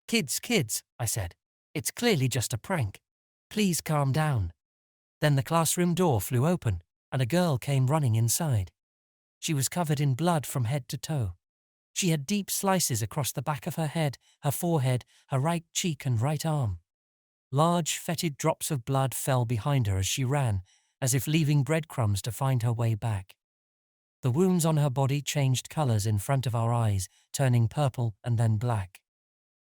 Kids, I said. It's clearly just a prank. Please calm down. Then the classroom door flew open, and a girl came running inside. She was covered in blood from head to toe. She had deep slices across the back of her head, her forehead, her right cheek and right arm. Large, fetid drops of blood fell behind her as she ran, as if leaving breadcrumbs to find her way back. The wounds on her body changed colors in front of our eyes, turning purple and then black.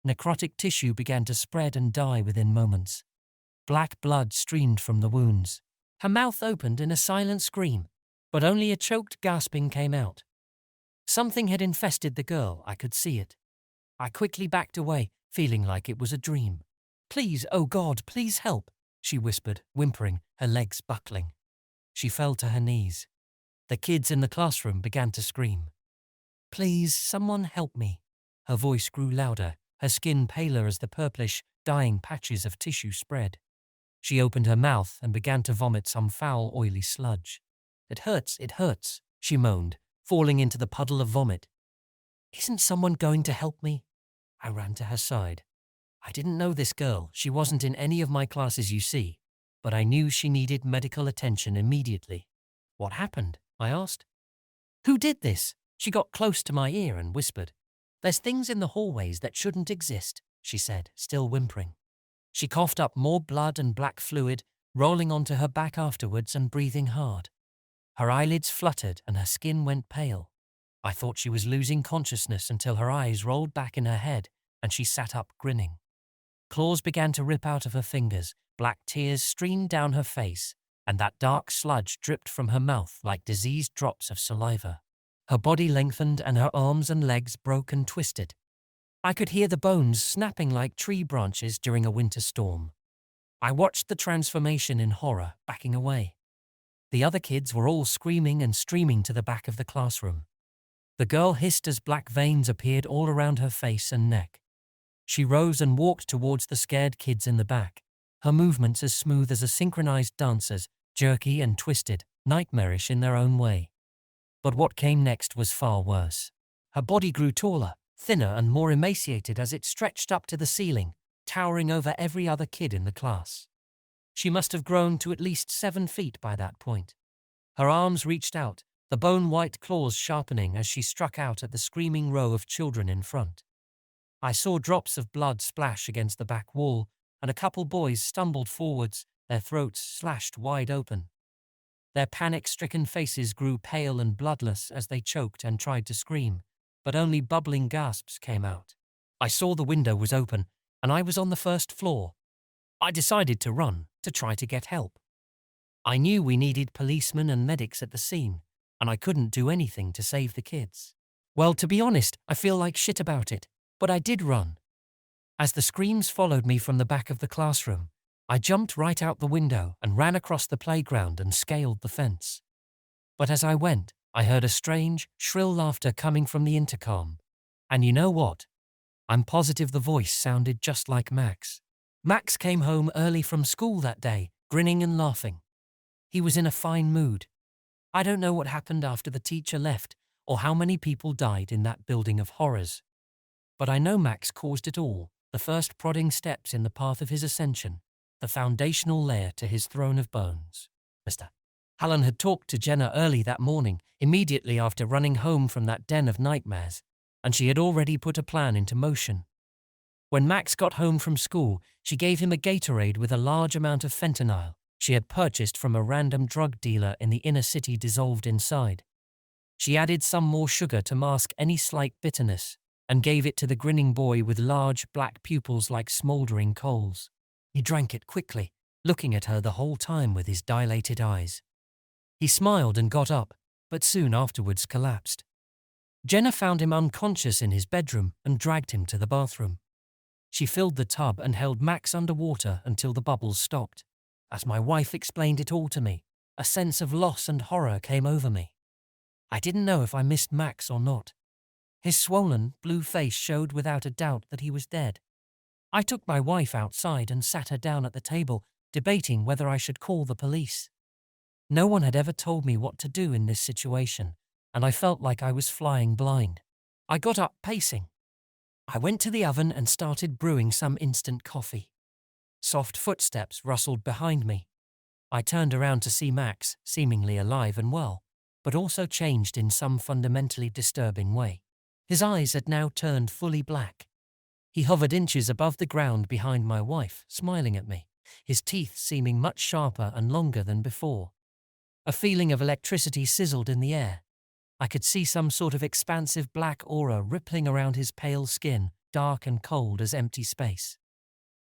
Necrotic tissue began to spread and die within moments. Black blood streamed from the wounds. Her mouth opened in a silent scream, but only a choked gasping came out. Something had infested the girl, I could see it. I quickly backed away, feeling like it was a dream. Please, oh God, please help, she whispered, whimpering, her legs buckling. She fell to her knees. The kids in the classroom began to scream. Please, someone help me. Her voice grew louder, her skin paler as the purplish, dying patches of tissue spread. She opened her mouth and began to vomit some foul, oily sludge. It hurts, she moaned, falling into the puddle of vomit. Isn't someone going to help me? I ran to her side. I didn't know this girl, she wasn't in any of my classes, you see, but I knew she needed medical attention immediately. What happened? I asked. Who did this? She got close to my ear and whispered. There's things in the hallways that shouldn't exist, she said, still whimpering. She coughed up more blood and black fluid, rolling onto her back afterwards and breathing hard. Her eyelids fluttered and her skin went pale. I thought she was losing consciousness until her eyes rolled back in her head and she sat up grinning. Claws began to rip out of her fingers, black tears streamed down her face, and that dark sludge dripped from her mouth like diseased drops of saliva. Her body lengthened and her arms and legs broke and twisted. I could hear the bones snapping like tree branches during a winter storm. I watched the transformation in horror, backing away. The other kids were all screaming and streaming to the back of the classroom. The girl hissed as black veins appeared all around her face and neck. She rose and walked towards the scared kids in the back, her movements as smooth as a synchronized dancer's, jerky and twisted, nightmarish in their own way. But what came next was far worse. Her body grew taller, thinner and more emaciated as it stretched up to the ceiling, towering over every other kid in the class. She must have grown to at least 7 feet by that point. Her arms reached out, the bone-white claws sharpening as she struck out at the screaming row of children in front. I saw drops of blood splash against the back wall, and a couple boys stumbled forwards, their throats slashed wide open. Their panic-stricken faces grew pale and bloodless as they choked and tried to scream, but only bubbling gasps came out. I saw the window was open, and I was on the first floor. I decided to run, to try to get help. I knew we needed policemen and medics at the scene, and I couldn't do anything to save the kids. Well, to be honest, I feel like shit about it, but I did run. As the screams followed me from the back of the classroom, I jumped right out the window and ran across the playground and scaled the fence. But as I went, I heard a strange, shrill laughter coming from the intercom. And you know what? I'm positive the voice sounded just like Max. Max came home early from school that day, grinning and laughing. He was in a fine mood. I don't know what happened after the teacher left or how many people died in that building of horrors. But I know Max caused it all, the first prodding steps in the path of his ascension, the foundational layer to his throne of bones. Mr. Hallen had talked to Jenna early that morning, immediately after running home from that den of nightmares, and she had already put a plan into motion. When Max got home from school, she gave him a Gatorade with a large amount of fentanyl she had purchased from a random drug dealer in the inner city dissolved inside. She added some more sugar to mask any slight bitterness, and gave it to the grinning boy with large black pupils like smoldering coals. He drank it quickly, looking at her the whole time with his dilated eyes. He smiled and got up, but soon afterwards collapsed. Jenna found him unconscious in his bedroom and dragged him to the bathroom. She filled the tub and held Max underwater until the bubbles stopped. As my wife explained it all to me, a sense of loss and horror came over me. I didn't know if I missed Max or not. His swollen, blue face showed without a doubt that he was dead. I took my wife outside and sat her down at the table, debating whether I should call the police. No one had ever told me what to do in this situation, and I felt like I was flying blind. I got up pacing. I went to the oven and started brewing some instant coffee. Soft footsteps rustled behind me. I turned around to see Max, seemingly alive and well, but also changed in some fundamentally disturbing way. His eyes had now turned fully black. He hovered inches above the ground behind my wife, smiling at me, his teeth seeming much sharper and longer than before. A feeling of electricity sizzled in the air. I could see some sort of expansive black aura rippling around his pale skin, dark and cold as empty space.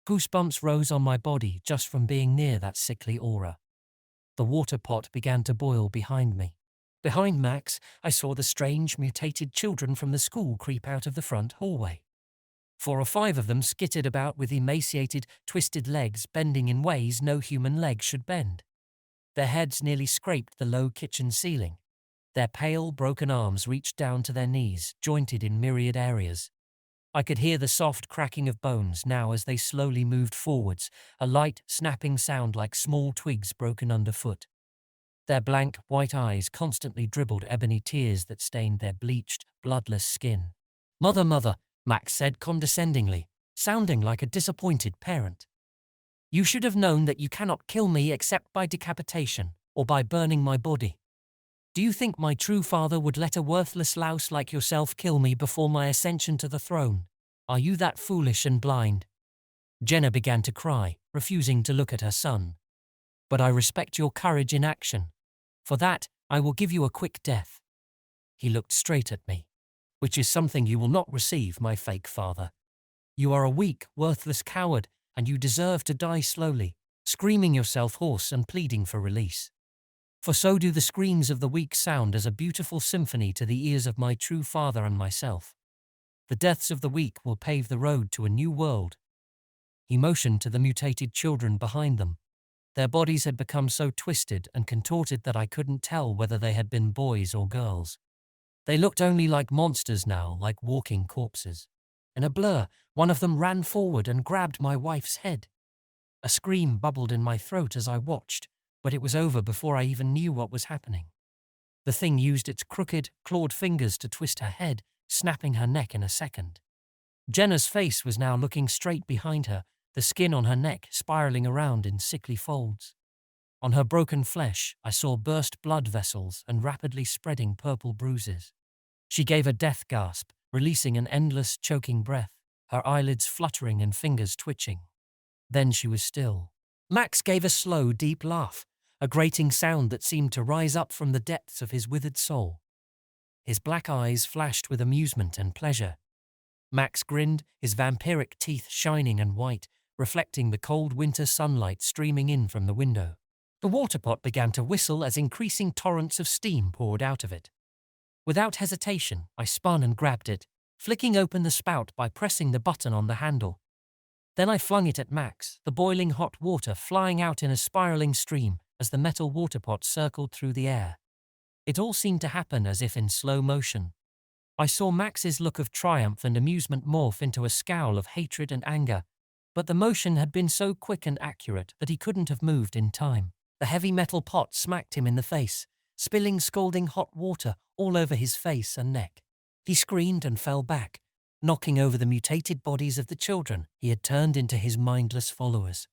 Goosebumps rose on my body just from being near that sickly aura. The water pot began to boil behind me. Behind Max, I saw the strange, mutated children from the school creep out of the front hallway. 4 or 5 of them skittered about with emaciated, twisted legs bending in ways no human leg should bend. Their heads nearly scraped the low kitchen ceiling. Their pale, broken arms reached down to their knees, jointed in myriad areas. I could hear the soft cracking of bones now as they slowly moved forwards, a light, snapping sound like small twigs broken underfoot. Their blank, white eyes constantly dribbled ebony tears that stained their bleached, bloodless skin. "Mother, mother," Max said condescendingly, sounding like a disappointed parent. "You should have known that you cannot kill me except by decapitation, or by burning my body. Do you think my true father would let a worthless louse like yourself kill me before my ascension to the throne? Are you that foolish and blind?" Jenna began to cry, refusing to look at her son. "But I respect your courage in action. For that, I will give you a quick death." He looked straight at me. "Which is something you will not receive, my fake father. You are a weak, worthless coward, and you deserve to die slowly, screaming yourself hoarse and pleading for release. For so do the screams of the weak sound as a beautiful symphony to the ears of my true father and myself. The deaths of the weak will pave the road to a new world." He motioned to the mutated children behind them. Their bodies had become so twisted and contorted that I couldn't tell whether they had been boys or girls. They looked only like monsters now, like walking corpses. In a blur, one of them ran forward and grabbed my wife's head. A scream bubbled in my throat as I watched, but it was over before I even knew what was happening. The thing used its crooked, clawed fingers to twist her head, snapping her neck in a second. Jenna's face was now looking straight behind her, the skin on her neck spiraling around in sickly folds. On her broken flesh, I saw burst blood vessels and rapidly spreading purple bruises. She gave a death gasp, releasing an endless, choking breath, her eyelids fluttering and fingers twitching. Then she was still. Max gave a slow, deep laugh, a grating sound that seemed to rise up from the depths of his withered soul. His black eyes flashed with amusement and pleasure. Max grinned, his vampiric teeth shining and white, reflecting the cold winter sunlight streaming in from the window. The water pot began to whistle as increasing torrents of steam poured out of it. Without hesitation, I spun and grabbed it, flicking open the spout by pressing the button on the handle. Then I flung it at Max, the boiling hot water flying out in a spiraling stream as the metal water pot circled through the air. It all seemed to happen as if in slow motion. I saw Max's look of triumph and amusement morph into a scowl of hatred and anger, but the motion had been so quick and accurate that he couldn't have moved in time. The heavy metal pot smacked him in the face, spilling scalding hot water all over his face and neck. He screamed and fell back, knocking over the mutated bodies of the children he had turned into his mindless followers.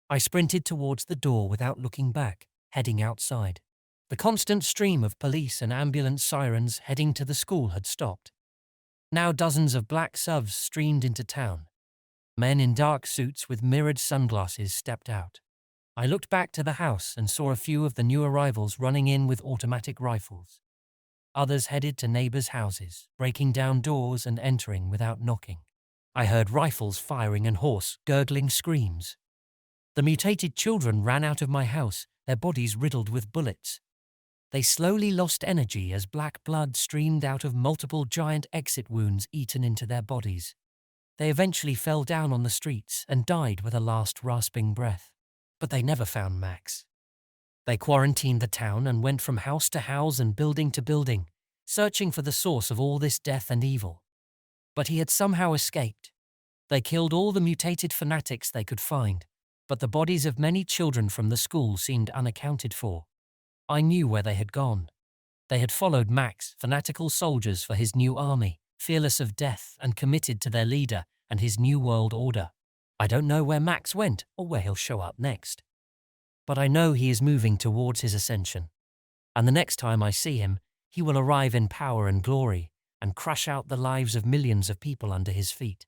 I sprinted towards the door without looking back, heading outside. The constant stream of police and ambulance sirens heading to the school had stopped. Now dozens of black SUVs streamed into town. Men in dark suits with mirrored sunglasses stepped out. I looked back to the house and saw a few of the new arrivals running in with automatic rifles. Others headed to neighbors' houses, breaking down doors and entering without knocking. I heard rifles firing and hoarse, gurgling screams. The mutated children ran out of my house, their bodies riddled with bullets. They slowly lost energy as black blood streamed out of multiple giant exit wounds eaten into their bodies. They eventually fell down on the streets and died with a last rasping breath. But they never found Max. They quarantined the town and went from house to house and building to building, searching for the source of all this death and evil. But he had somehow escaped. They killed all the mutated fanatics they could find, but the bodies of many children from the school seemed unaccounted for. I knew where they had gone. They had followed Max, fanatical soldiers for his new army, fearless of death and committed to their leader and his new world order. I don't know where Max went or where he'll show up next. But I know he is moving towards his ascension. And the next time I see him, he will arrive in power and glory and crush out the lives of millions of people under his feet.